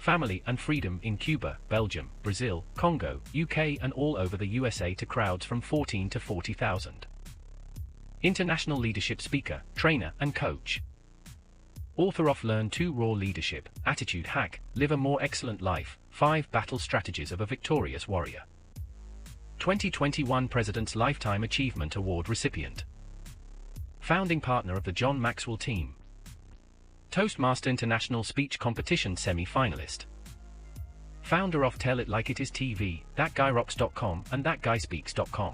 family and freedom in Cuba, Belgium, Brazil, Congo, UK and all over the USA to crowds from 14 to 40,000. International leadership speaker, trainer and coach. Author of Learn to Raw Leadership, Attitude Hack, Live a More Excellent Life, 5 Battle Strategies of a Victorious Warrior. 2021 President's Lifetime Achievement Award recipient. Founding partner of the John Maxwell team. Toastmaster International Speech Competition semi-finalist. Founder of Tell It Like It Is TV, ThatGuyRocks.com and ThatGuySpeaks.com.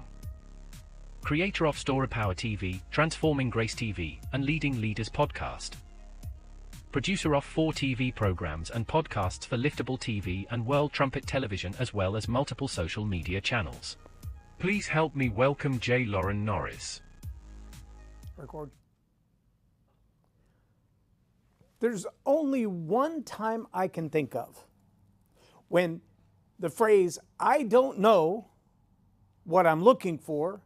Creator of Story Power TV, Transforming Grace TV, and Leading Leaders Podcast. Producer of 4 TV programs and podcasts for Liftable TV and World Trumpet Television as well as multiple social media channels. Please help me welcome J Loren Norris. Record. There's only one time I can think of when the phrase, I don't know what I'm looking for,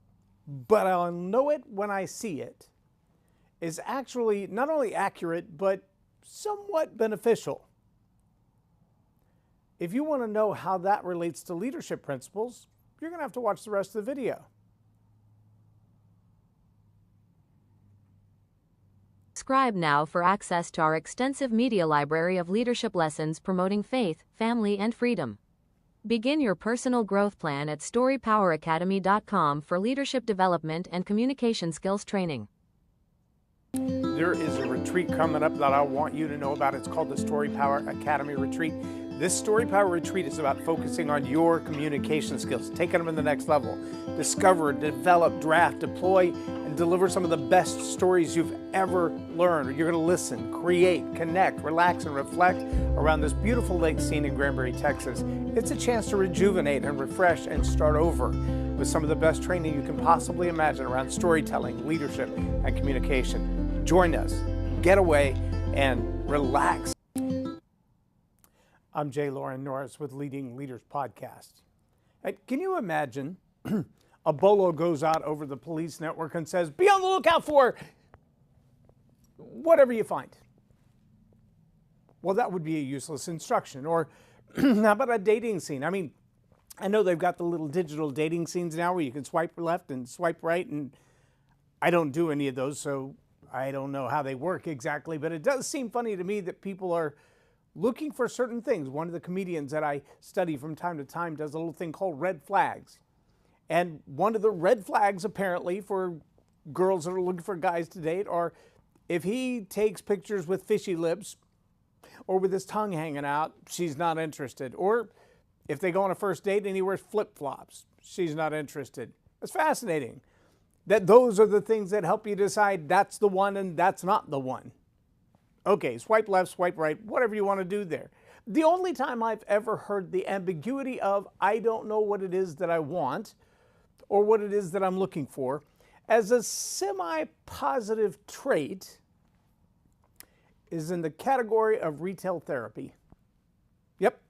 but I'll know it when I see it, is actually not only accurate, but somewhat beneficial. If you want to know how that relates to leadership principles, you're going to have to watch the rest of the video. Subscribe now for access to our extensive media library of leadership lessons promoting faith, family, and freedom. Begin your personal growth plan at StoryPowerAcademy.com for leadership development and communication skills training. There is a retreat coming up that I want you to know about. It's called the Story Power Academy Retreat. This Story Power Retreat is about focusing on your communication skills, taking them to the next level. Discover, develop, draft, deploy, and deliver some of the best stories you've ever learned. You're going to listen, create, connect, relax, and reflect around this beautiful lake scene in Granbury, Texas. It's a chance to rejuvenate and refresh and start over with some of the best training you can possibly imagine around storytelling, leadership, and communication. Join us, get away, and relax. I'm J Loren Norris with Leading Leaders Podcast. Can you imagine a Bolo goes out over the police network and says, be on the lookout for whatever you find? Well, that would be a useless instruction. Or how about a dating scene? I mean, I know they've got the little digital dating scenes now where you can swipe left and swipe right, and I don't do any of those, so I don't know how they work exactly, but it does seem funny to me that people are looking for certain things. One of the comedians that I study from time to time does a little thing called red flags. And one of the red flags apparently for girls that are looking for guys to date are if he takes pictures with fishy lips or with his tongue hanging out, she's not interested. Or if they go on a first date and he wears flip-flops, she's not interested. It's fascinating that those are the things that help you decide that's the one and that's not the one. Okay, swipe left, swipe right, whatever you want to do there. The only time I've ever heard the ambiguity of I don't know what it is that I want or what it is that I'm looking for as a semi-positive trait is in the category of retail therapy. Yep,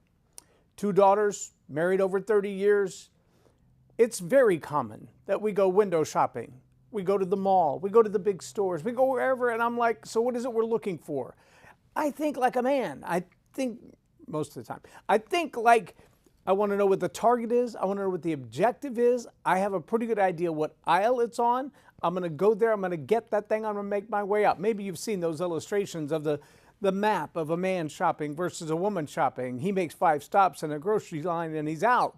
2 daughters, married over 30 years. It's very common that we go window shopping. We go to the mall, we go to the big stores, we go wherever, and I'm like, so what is it we're looking for? I think like a man. I think, most of the time, I think like I want to know what the target is. I want to know what the objective is. I have a pretty good idea what aisle it's on. I'm going to go there. I'm going to get that thing. I'm going to make my way up. Maybe you've seen those illustrations of the map of a man shopping versus a woman shopping. He makes 5 stops in a grocery line and he's out.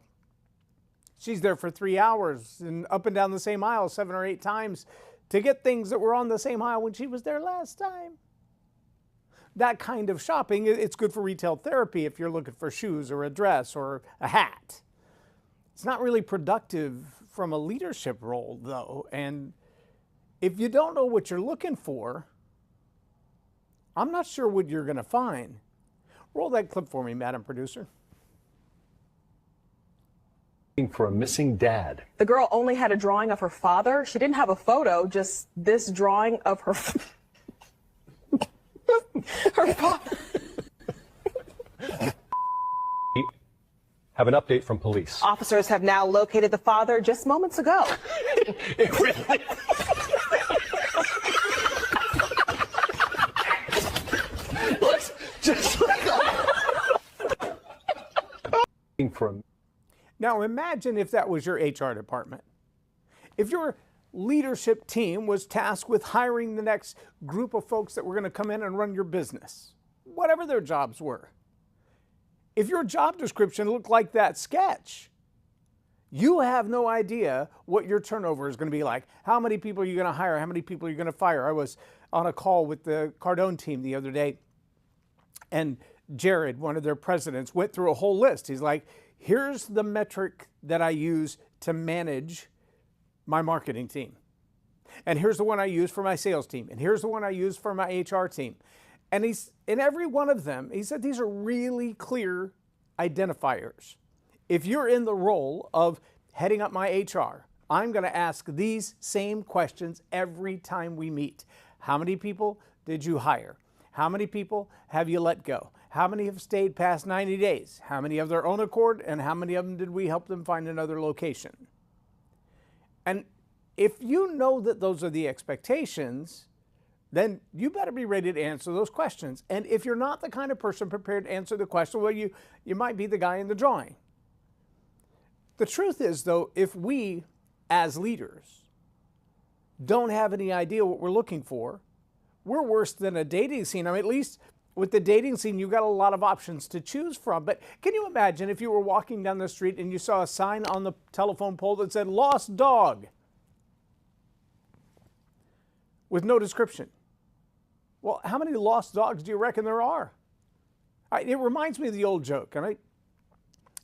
She's there for 3 hours and up and down the same aisle 7 or 8 times to get things that were on the same aisle when she was there last time. That kind of shopping, it's good for retail therapy if you're looking for shoes or a dress or a hat. It's not really productive from a leadership role, though. And if you don't know what you're looking for, I'm not sure what you're going to find. Roll that clip for me, Madam Producer. For a missing dad. The girl only had a drawing of her father. She didn't have a photo, just this drawing of her her father. Have an update from police. Officers have now located the father just moments ago. It really... Looks just like... Looking for a Now imagine if that was your HR department. If your leadership team was tasked with hiring the next group of folks that were going to come in and run your business, whatever their jobs were. If your job description looked like that sketch, you have no idea what your turnover is going to be like. How many people are you going to hire? How many people are you going to fire? I was on a call with the Cardone team the other day, and Jared, one of their presidents, went through a whole list. He's like, here's the metric that I use to manage my marketing team. And here's the one I use for my sales team. And here's the one I use for my HR team. And he's in every one of them, he said these are really clear identifiers. If you're in the role of heading up my HR, I'm going to ask these same questions every time we meet. How many people did you hire? How many people have you let go? How many have stayed past 90 days? How many of their own accord? And how many of them did we help them find another location? And if you know that those are the expectations, then you better be ready to answer those questions. And if you're not the kind of person prepared to answer the question, well, you might be the guy in the drawing. The truth is, though, if we, as leaders, don't have any idea what we're looking for, we're worse than a dating scene. I mean, at least with the dating scene, you've got a lot of options to choose from. But can you imagine if you were walking down the street and you saw a sign on the telephone pole that said, "Lost dog," with no description? Well, how many lost dogs do you reckon there are? It reminds me of the old joke, and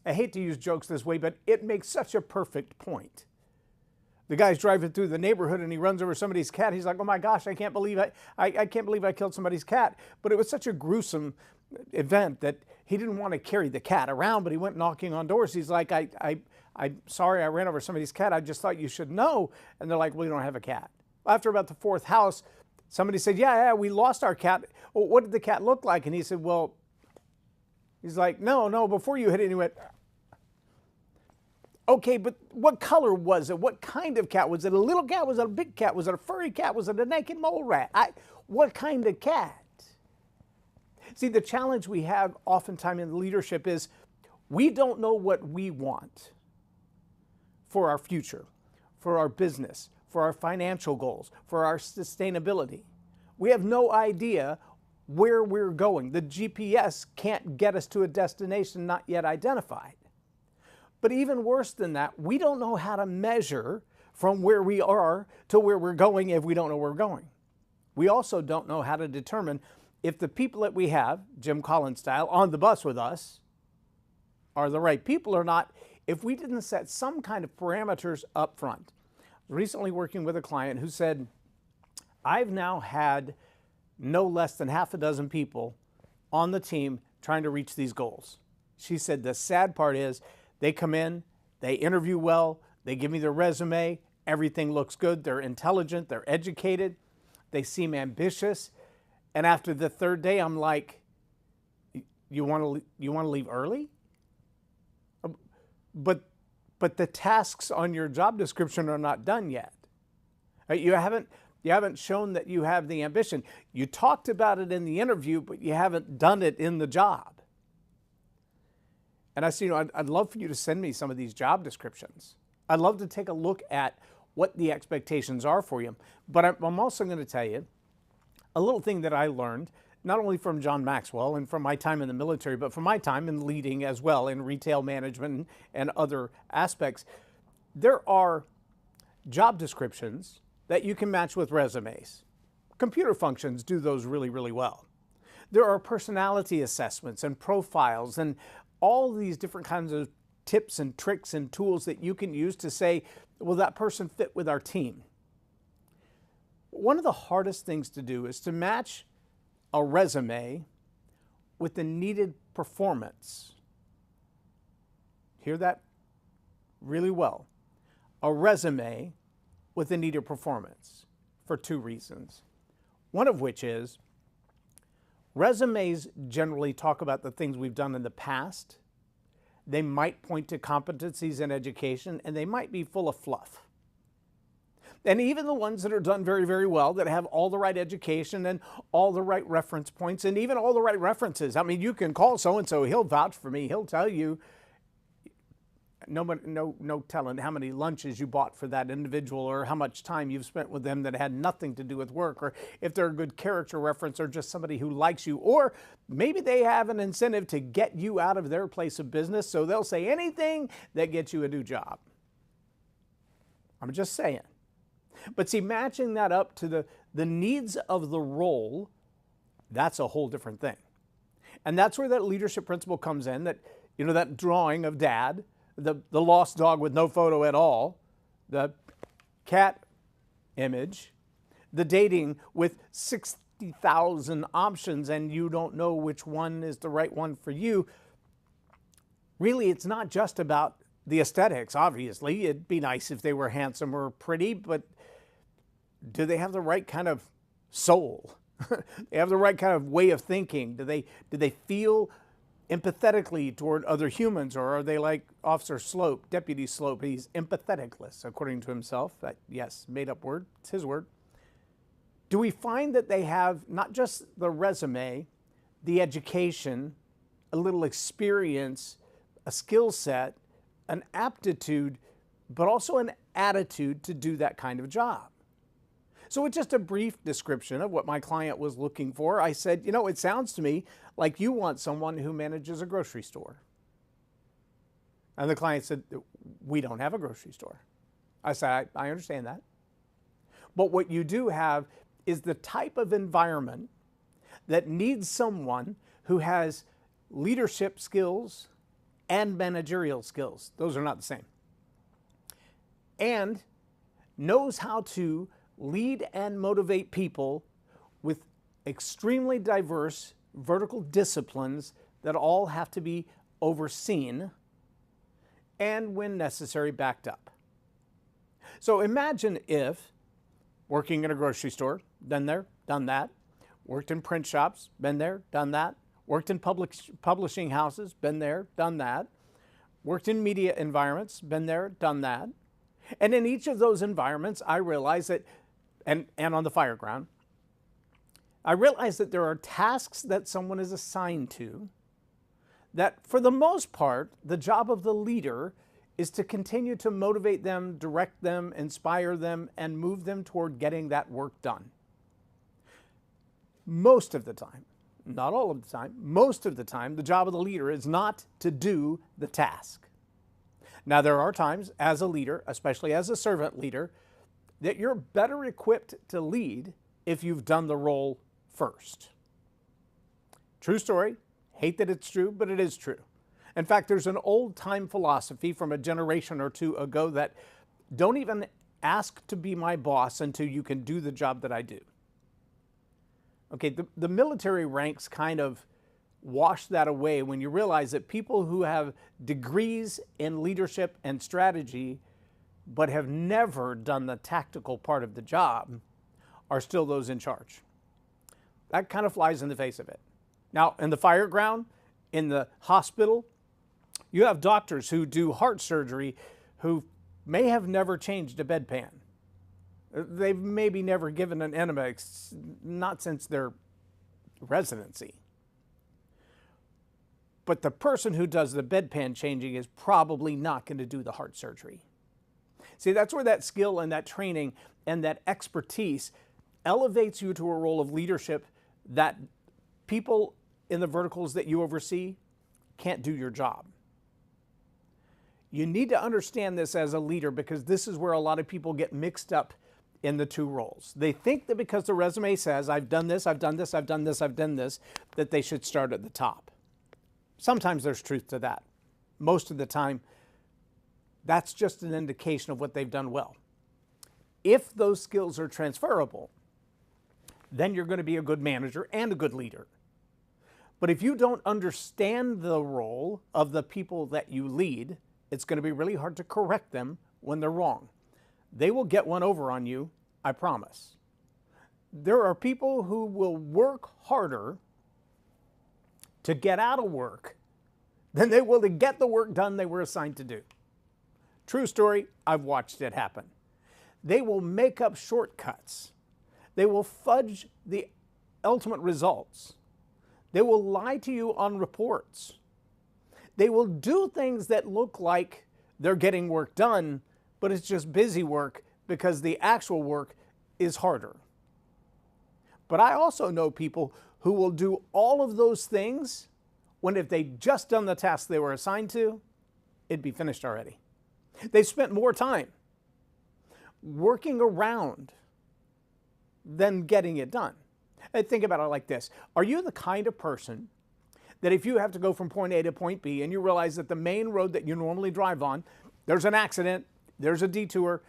I hate to use jokes this way, but it makes such a perfect point. The guy's driving through the neighborhood and he runs over somebody's cat. He's like, "Oh my gosh, I can't believe I can't believe I killed somebody's cat." But it was such a gruesome event that he didn't want to carry the cat around, but he went knocking on doors. He's like, I'm sorry I ran over somebody's cat. I just thought you should know. And they're like, "We don't have a cat." After about the fourth house, somebody said, yeah, we lost our cat. Well, what did the cat look like? And he said, well, he's like, no, before you hit it, he went, okay, but what color was it? What kind of cat? Was it a little cat? Was it a big cat? Was it a furry cat? Was it a naked mole rat? What kind of cat? See, the challenge we have oftentimes in leadership is we don't know what we want for our future, for our business, for our financial goals, for our sustainability. We have no idea where we're going. The GPS can't get us to a destination not yet identified. But even worse than that, we don't know how to measure from where we are to where we're going if we don't know where we're going. We also don't know how to determine if the people that we have, Jim Collins style, on the bus with us are the right people or not if we didn't set some kind of parameters up front. Recently working with a client who said, I've now had no less than half a dozen people on the team trying to reach these goals. She said the sad part is they come in, they interview well, they give me their resume, everything looks good, they're intelligent, they're educated, they seem ambitious, and after the third day I'm like, you want to leave early? But the tasks on your job description are not done yet. You haven't shown that you have the ambition. You talked about it in the interview, but you haven't done it in the job. And I said, I'd love for you to send me some of these job descriptions. I'd love to take a look at what the expectations are for you. But I'm also going to tell you a little thing that I learned, not only from John Maxwell and from my time in the military, but from my time in leading as well in retail management and other aspects. There are job descriptions that you can match with resumes. Computer functions do those really, really well. There are personality assessments and profiles and all these different kinds of tips and tricks and tools that you can use to say, will that person fit with our team? One of the hardest things to do is to match a resume with the needed performance. Hear that really well. A resume with the needed performance for two reasons. One of which is resumes generally talk about the things we've done in the past. They might point to competencies in education, and they might be full of fluff. And even the ones that are done very, very well, that have all the right education and all the right reference points and even all the right references. I mean, you can call so-and-so, he'll vouch for me, he'll tell you no telling how many lunches you bought for that individual, or how much time you've spent with them that had nothing to do with work, or if they're a good character reference, or just somebody who likes you, or maybe they have an incentive to get you out of their place of business, so they'll say anything that gets you a new job. I'm just saying. But see, matching that up to the needs of the role, that's a whole different thing. And that's where that leadership principle comes in, that, you know, that drawing of dad, the lost dog with no photo at all, the cat image, the dating with 60,000 options and you don't know which one is the right one for you. Really, it's not just about the aesthetics, obviously. It'd be nice if they were handsome or pretty, but do they have the right kind of soul? They have the right kind of way of thinking? Do they feel empathetically toward other humans, or are they like Officer Slope, Deputy Slope? He's empatheticless, according to himself. That, yes, made up word. It's his word. Do we find that they have not just the resume, the education, a little experience, a skill set, an aptitude, but also an attitude to do that kind of job? So with just a brief description of what my client was looking for, I said, you know, it sounds to me like you want someone who manages a grocery store. And the client said, we don't have a grocery store. I said, I understand that. But what you do have is the type of environment that needs someone who has leadership skills and managerial skills. Those are not the same. And knows how to lead and motivate people with extremely diverse vertical disciplines that all have to be overseen and, when necessary, backed up. So imagine if, working in a grocery store, been there, done that, worked in print shops, been there, done that, worked in publishing houses, been there, done that, worked in media environments, been there, done that. And in each of those environments, I realized that, and on the fire ground, I realized that there are tasks that someone is assigned to that, for the most part, the job of the leader is to continue to motivate them, direct them, inspire them, and move them toward getting that work done. Most of the time, not all of the time, most of the time, the job of the leader is not to do the task. Now, there are times as a leader, especially as a servant leader, that you're better equipped to lead if you've done the role first. True story. Hate that it's true, but it is true. In fact, there's an old-time philosophy from a generation or two ago that don't even ask to be my boss until you can do the job that I do. Okay, the military ranks kind of wash that away when you realize that people who have degrees in leadership and strategy but have never done the tactical part of the job are still those in charge. That kind of flies in the face of it. Now, in the fire ground, in the hospital, you have doctors who do heart surgery who may have never changed a bedpan. They've maybe never given an enema, not since their residency. But the person who does the bedpan changing is probably not going to do the heart surgery. See, that's where that skill and that training and that expertise elevates you to a role of leadership that people in the verticals that you oversee can't do your job. You need to understand this as a leader, because this is where a lot of people get mixed up in the two roles. They think that because the resume says, I've done this, I've done this, I've done this, I've done this, that they should start at the top. Sometimes there's truth to that. Most of the time, that's just an indication of what they've done well. If those skills are transferable, then you're going to be a good manager and a good leader. But if you don't understand the role of the people that you lead, it's going to be really hard to correct them when they're wrong. They will get one over on you, I promise. There are people who will work harder to get out of work than they will to get the work done they were assigned to do. True story, I've watched it happen. They will make up shortcuts. They will fudge the ultimate results. They will lie to you on reports. They will do things that look like They're getting work done, but it's just busy work because the actual work is harder. But I also know people who will do all of those things when if they'd just done the task they were assigned to, it'd be finished already. They spent more time working around than getting it done. And think about it like this. Are you the kind of person that if you have to go from point A to point B and you realize that the main road that you normally drive on, there's an accident, there's a detour,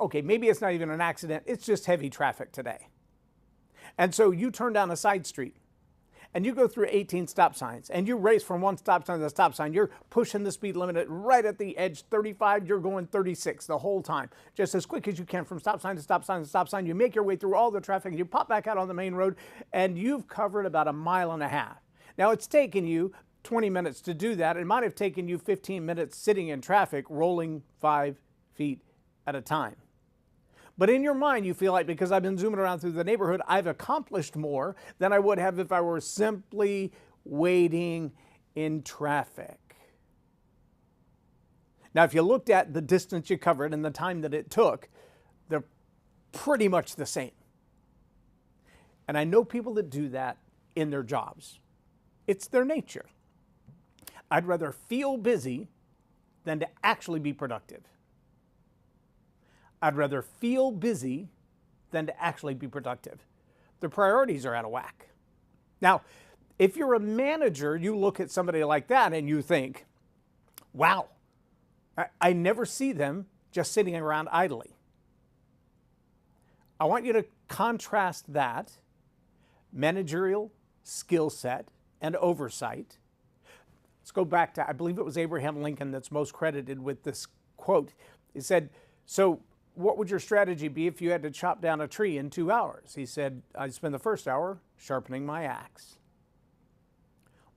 okay, maybe it's not even an accident, it's just heavy traffic today. And so you turn down a side street and you go through 18 stop signs and you race from one stop sign to the stop sign. You're pushing the speed limit right at the edge, 35, you're going 36 the whole time, just as quick as you can from stop sign to stop sign to stop sign. You make your way through all the traffic, you pop back out on the main road, and you've covered about 1.5 miles. Now it's taken you 20 minutes to do that. It might have taken you 15 minutes sitting in traffic, rolling 5 feet at a time. But in your mind, you feel like because I've been zooming around through the neighborhood, I've accomplished more than I would have if I were simply waiting in traffic. Now, if you looked at the distance you covered and the time that it took, they're pretty much the same. And I know people that do that in their jobs. It's their nature. I'd rather feel busy than to actually be productive. I'd rather feel busy than to actually be productive. The priorities are out of whack. Now, if you're a manager, you look at somebody like that and you think, wow, I never see them just sitting around idly. I want you to contrast that managerial skill set and oversight. Let's go back to, I believe it was Abraham Lincoln that's most credited with this quote. He said, so what would your strategy be if you had to chop down a tree in 2 hours? He said, I'd spend the first hour sharpening my axe.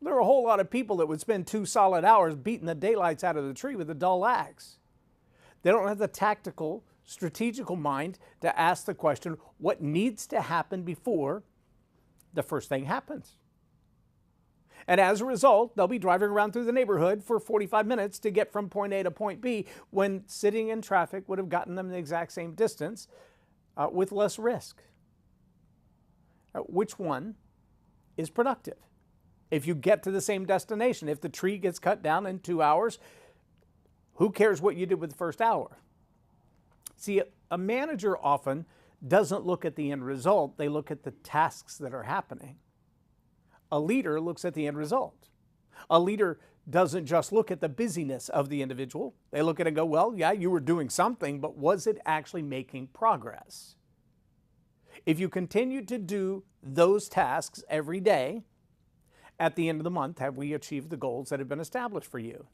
There are a whole lot of people that would spend 2 solid hours beating the daylights out of the tree with a dull axe. They don't have the tactical, strategical mind to ask the question, what needs to happen before the first thing happens? And as a result, they'll be driving around through the neighborhood for 45 minutes to get from point A to point B, when sitting in traffic would have gotten them the exact same distance with less risk. Which one is productive? If you get to the same destination, if the tree gets cut down in 2 hours, who cares what you did with the first hour? See, a manager often doesn't look at the end result, they look at the tasks that are happening. A leader looks at the end result. A leader doesn't just look at the busyness of the individual. They look at it and go, well, yeah, you were doing something, but was it actually making progress? If you continue to do those tasks every day, at the end of the month, have we achieved the goals that have been established for you?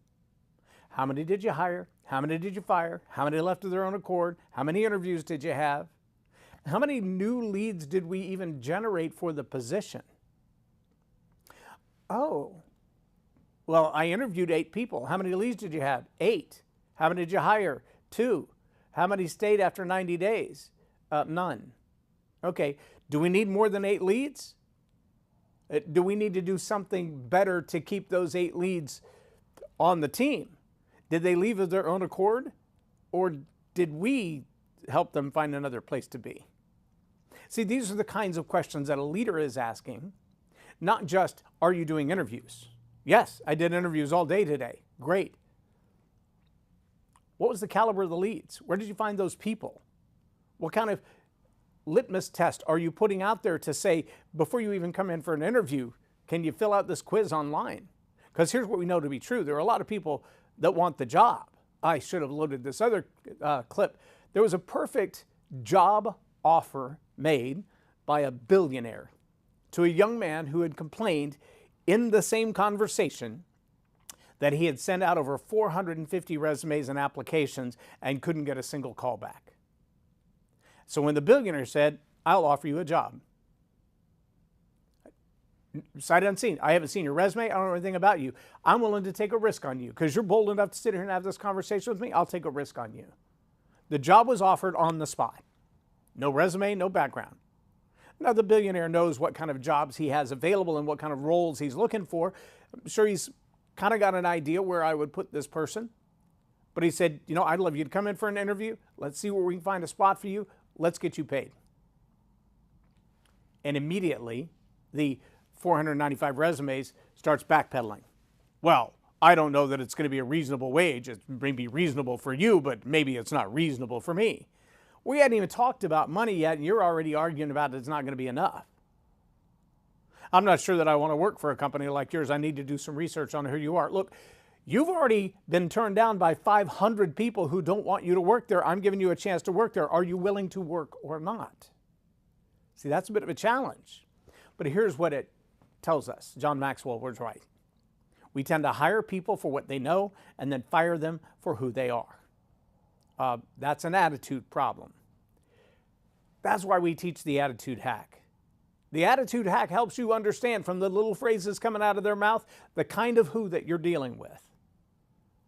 How many did you hire? How many did you fire? How many left of their own accord? How many interviews did you have? How many new leads did we even generate for the position? Oh, well, I interviewed 8 people. How many leads did you have? 8. How many did you hire? 2. How many stayed after 90 days? None. Okay, do we need more than 8 leads? Do we need to do something better to keep those 8 leads on the team? Did they leave of their own accord? Or did we help them find another place to be? See, these are the kinds of questions that a leader is asking. Not just, are you doing interviews? Yes, I did interviews all day today. Great. What was the caliber of the leads? Where did you find those people? What kind of litmus test are you putting out there to say, before you even come in for an interview, can you fill out this quiz online? Because here's what we know to be true. There are a lot of people that want the job. I should have loaded this other clip. There was a perfect job offer made by a billionaire to a young man who had complained in the same conversation that he had sent out over 450 resumes and applications and couldn't get a single call back. So when the billionaire said, I'll offer you a job, sight unseen, I haven't seen your resume, I don't know anything about you, I'm willing to take a risk on you because you're bold enough to sit here and have this conversation with me, I'll take a risk on you. The job was offered on the spot. No resume, no background. Now, the billionaire knows what kind of jobs he has available and what kind of roles he's looking for. I'm sure he's kind of got an idea where I would put this person. But he said, you know, I'd love you to come in for an interview. Let's see where we can find a spot for you. Let's get you paid. And immediately, the 495 resumes starts backpedaling. Well, I don't know that it's going to be a reasonable wage. It may be reasonable for you, but maybe it's not reasonable for me. We hadn't even talked about money yet, and you're already arguing about it's not going to be enough. I'm not sure that I want to work for a company like yours. I need to do some research on who you are. Look, you've already been turned down by 500 people who don't want you to work there. I'm giving you a chance to work there. Are you willing to work or not? See, that's a bit of a challenge. But here's what it tells us. John Maxwell was right. We tend to hire people for what they know and then fire them for who they are. That's an attitude problem. That's why we teach the attitude hack. The attitude hack helps you understand from the little phrases coming out of their mouth the kind of who that you're dealing with.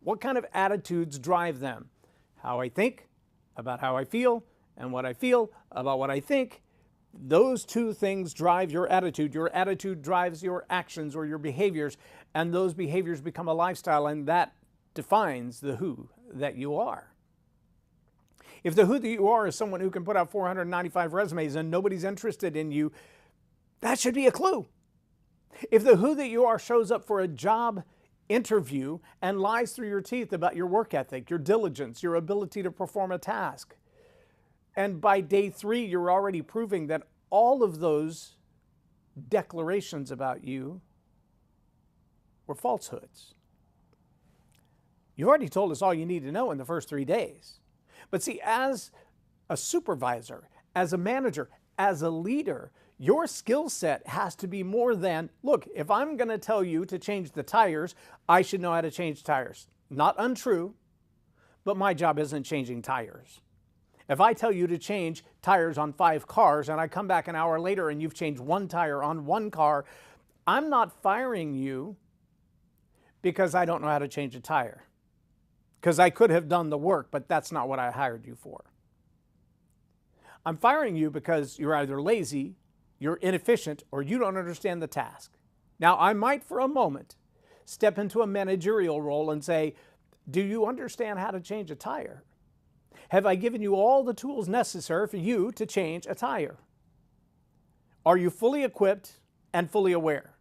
What kind of attitudes drive them? How I think about how I feel, and what I feel about what I think. Those two things drive your attitude. Your attitude drives your actions or your behaviors, and those behaviors become a lifestyle, and that defines the who that you are. If the who that you are is someone who can put out 495 resumes and nobody's interested in you, that should be a clue. If the who that you are shows up for a job interview and lies through your teeth about your work ethic, your diligence, your ability to perform a task, and by day 3 you're already proving that all of those declarations about you were falsehoods. You already told us all you need to know in the first 3 days. But see, as a supervisor, as a manager, as a leader, your skill set has to be more than, look, if I'm going to tell you to change the tires, I should know how to change tires. Not untrue, but my job isn't changing tires. If I tell you to change tires on 5 cars and I come back an hour later and you've changed 1 tire on 1 car, I'm not firing you because I don't know how to change a tire. Because I could have done the work, but that's not what I hired you for. I'm firing you because you're either lazy, you're inefficient, or you don't understand the task. Now, I might for a moment step into a managerial role and say, do you understand how to change a tire? Have I given you all the tools necessary for you to change a tire? Are you fully equipped and fully aware?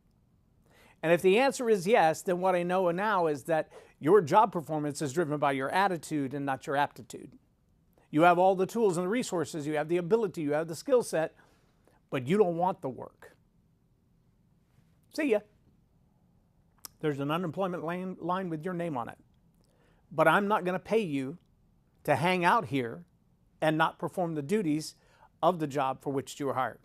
And if the answer is yes, then what I know now is that your job performance is driven by your attitude and not your aptitude. You have all the tools and the resources, you have the ability, you have the skill set, but you don't want the work. See ya. There's an unemployment line with your name on it. But I'm not going to pay you to hang out here and not perform the duties of the job for which you were hired.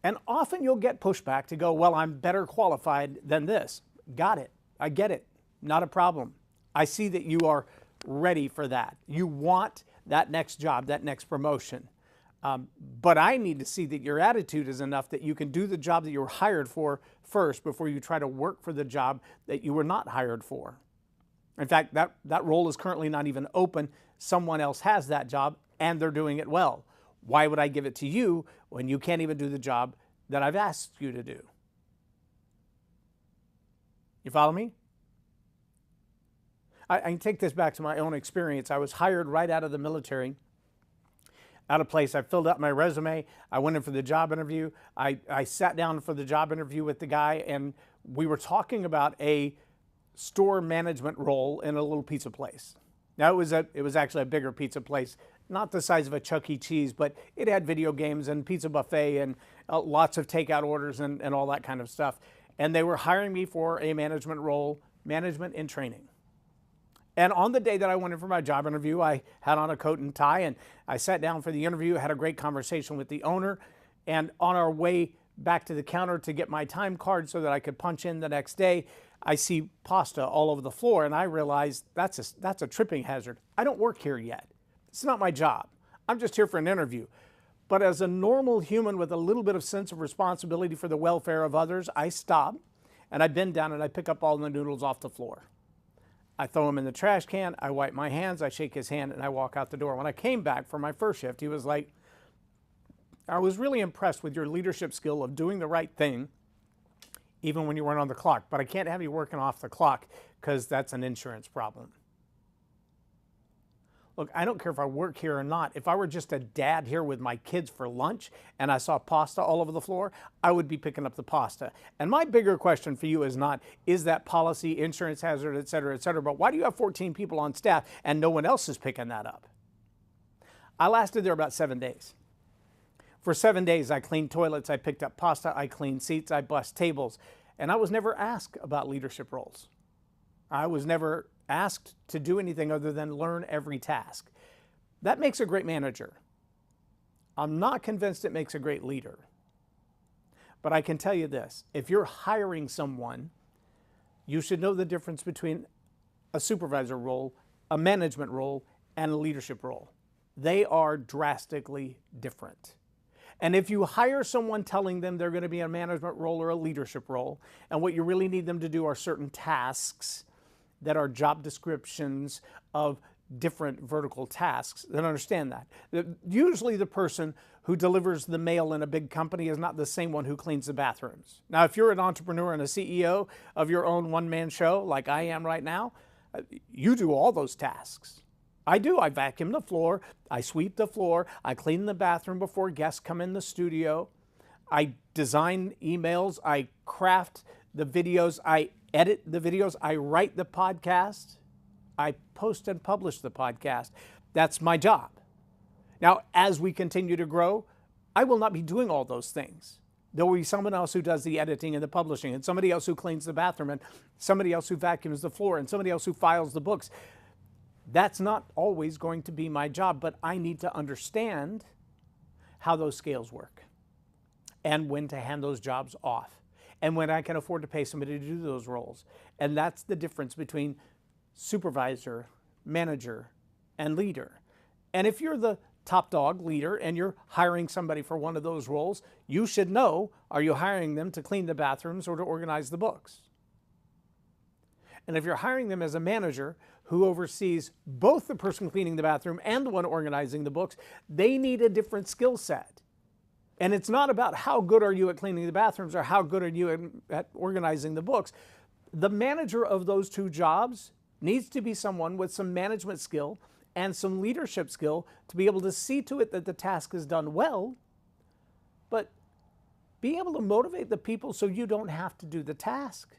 And often you'll get pushback to go, well, I'm better qualified than this. Got it. I get it. Not a problem. I see that you are ready for that. You want that next job, that next promotion. But I need to see that your attitude is enough that you can do the job that you were hired for first before you try to work for the job that you were not hired for. In fact, that role is currently not even open. Someone else has that job and they're doing it well. Why would I give it to you when you can't even do the job that I've asked you to do? You follow me? I can take this back to my own experience. I was hired right out of the military at a place. I filled out my resume. I went in for the job interview. I sat down for the job interview with the guy, and we were talking about a store management role in a little pizza place. Now, it was actually a bigger pizza place, not the size of a Chuck E. Cheese, but it had video games and pizza buffet and lots of takeout orders and all that kind of stuff. And they were hiring me for a management role, management in training. And on the day that I went in for my job interview, I had on a coat and tie, and I sat down for the interview, had a great conversation with the owner, and on our way back to the counter to get my time card so that I could punch in the next day, I see pasta all over the floor, and I realized that's a tripping hazard. I don't work here yet. It's not my job. I'm just here for an interview. But as a normal human with a little bit of sense of responsibility for the welfare of others, I stop, and I bend down, and I pick up all the noodles off the floor. I throw them in the trash can, I wipe my hands, I shake his hand, and I walk out the door. When I came back for my first shift, he was like, I was really impressed with your leadership skill of doing the right thing, even when you weren't on the clock, but I can't have you working off the clock because that's an insurance problem. Look, I don't care if I work here or not. If I were just a dad here with my kids for lunch and I saw pasta all over the floor, I would be picking up the pasta. And my bigger question for you is not, is that policy, insurance hazard, et cetera, but why do you have 14 people on staff and no one else is picking that up? I lasted there about 7 days. For 7 days, I cleaned toilets, I picked up pasta, I cleaned seats, I bussed tables, and I was never asked about leadership roles. I was never asked to do anything other than learn every task. That makes a great manager. I'm not convinced it makes a great leader. But I can tell you this, if you're hiring someone, you should know the difference between a supervisor role, a management role, and a leadership role. They are drastically different. And if you hire someone telling them they're going to be a management role or a leadership role, and what you really need them to do are certain tasks that are job descriptions of different vertical tasks, then understand that. Usually the person who delivers the mail in a big company is not the same one who cleans the bathrooms. Now, if you're an entrepreneur and a CEO of your own one-man show, like I am right now, you do all those tasks. I do. I vacuum the floor, I sweep the floor, I clean the bathroom before guests come in the studio, I design emails, I craft the videos, I edit the videos, I write the podcast, I post and publish the podcast. That's my job. Now, as we continue to grow, I will not be doing all those things. There will be someone else who does the editing and the publishing, and somebody else who cleans the bathroom, and somebody else who vacuums the floor, and somebody else who files the books. That's not always going to be my job, but I need to understand how those scales work and when to hand those jobs off and when I can afford to pay somebody to do those roles. And that's the difference between supervisor, manager, and leader. And if you're the top dog leader and you're hiring somebody for one of those roles, you should know, are you hiring them to clean the bathrooms or to organize the books? And if you're hiring them as a manager who oversees both the person cleaning the bathroom and the one organizing the books, they need a different skill set. And it's not about how good are you at cleaning the bathrooms or how good are you at organizing the books. The manager of those two jobs needs to be someone with some management skill and some leadership skill to be able to see to it that the task is done well, but be able to motivate the people so you don't have to do the task.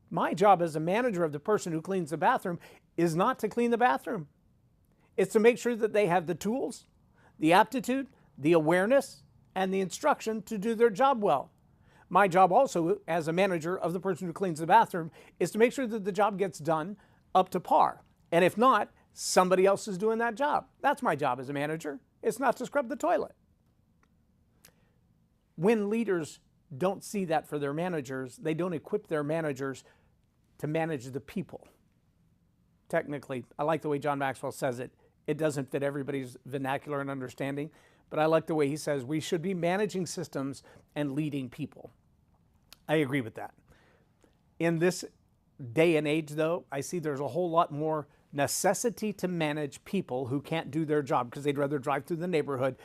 My job as a manager of the person who cleans the bathroom is not to clean the bathroom. It's to make sure that they have the tools, the aptitude, the awareness, and the instruction to do their job well. My job also as a manager of the person who cleans the bathroom is to make sure that the job gets done up to par. And if not, somebody else is doing that job. That's my job as a manager. It's not to scrub the toilet. When leaders don't see that for their managers, they don't equip their managers to manage the people. Technically, I like the way John Maxwell says it. It doesn't fit everybody's vernacular and understanding, but I like the way he says we should be managing systems and leading people. I agree with that. In this day and age, though, I see there's a whole lot more necessity to manage people who can't do their job because they'd rather drive through the neighborhood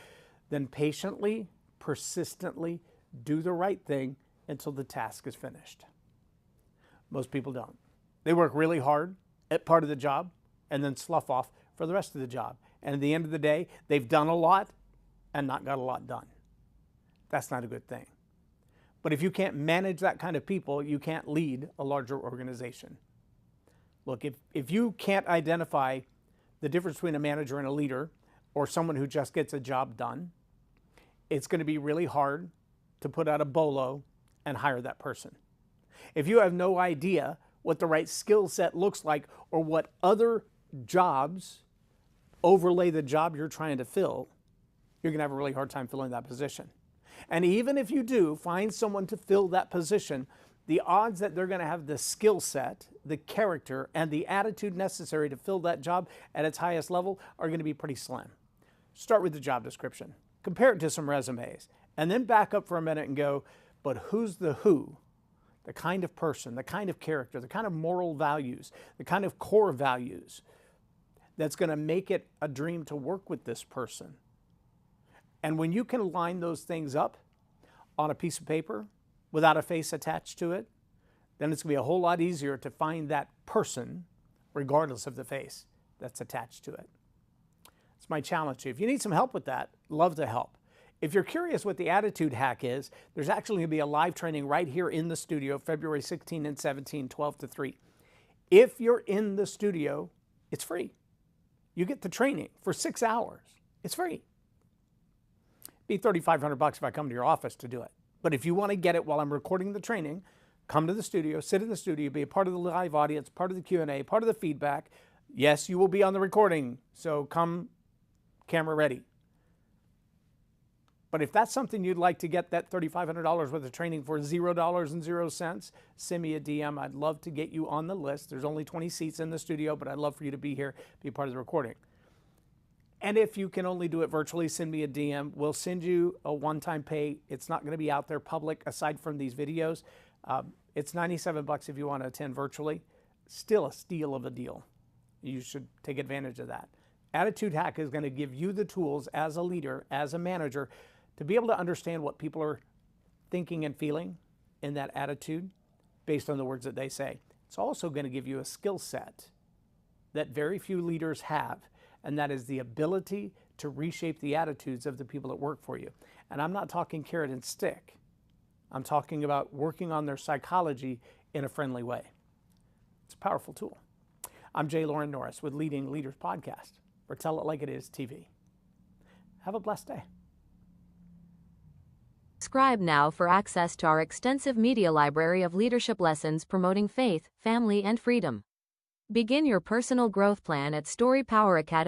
than patiently, persistently do the right thing until the task is finished. Most people don't. They work really hard at part of the job and then slough off for the rest of the job. And at the end of the day, they've done a lot and not got a lot done. That's not a good thing. But if you can't manage that kind of people, you can't lead a larger organization. Look, if you can't identify the difference between a manager and a leader or someone who just gets a job done, it's going to be really hard to put out a Bolo and hire that person. If you have no idea what the right skill set looks like or what other jobs overlay the job you're trying to fill, you're going to have a really hard time filling that position. And even if you do find someone to fill that position, the odds that they're going to have the skill set, the character, and the attitude necessary to fill that job at its highest level are going to be pretty slim. Start with the job description. Compare it to some resumes. And then back up for a minute and go, but who's the who? The kind of person, the kind of character, the kind of moral values, the kind of core values that's going to make it a dream to work with this person. And when you can line those things up on a piece of paper without a face attached to it, then it's going to be a whole lot easier to find that person, regardless of the face that's attached to it. my challenge to you. If you need some help with that, love to help. If you're curious what the attitude hack is, there's actually going to be a live training right here in the studio, February 16 and 17, 12 to 3. If you're in the studio, it's free. You get the training for 6 hours. It's free. Be $3,500 if I come to your office to do it. But if you want to get it while I'm recording the training, come to the studio, sit in the studio, be a part of the live audience, part of the Q&A, part of the feedback. Yes, you will be on the recording, so come camera ready. But if that's something you'd like to get that $3,500 worth of training for $0, send me a DM. I'd love to get you on the list. There's only 20 seats in the studio, but I'd love for you to be here, be a part of the recording. And if you can only do it virtually, send me a DM. We'll send you a one-time pay. It's not going to be out there public aside from these videos. It's $97 if you want to attend virtually. Still a steal of a deal. You should take advantage of that. Attitude Hack is going to give you the tools as a leader, as a manager, to be able to understand what people are thinking and feeling in that attitude based on the words that they say. It's also going to give you a skill set that very few leaders have, and that is the ability to reshape the attitudes of the people that work for you. And I'm not talking carrot and stick. I'm talking about working on their psychology in a friendly way. It's a powerful tool. I'm J Loren Norris with Leading Leaders Podcast for Tell It Like It Is TV. Have a blessed day. Subscribe now for access to our extensive media library of leadership lessons promoting faith, family, and freedom. Begin your personal growth plan at Story Power Academy.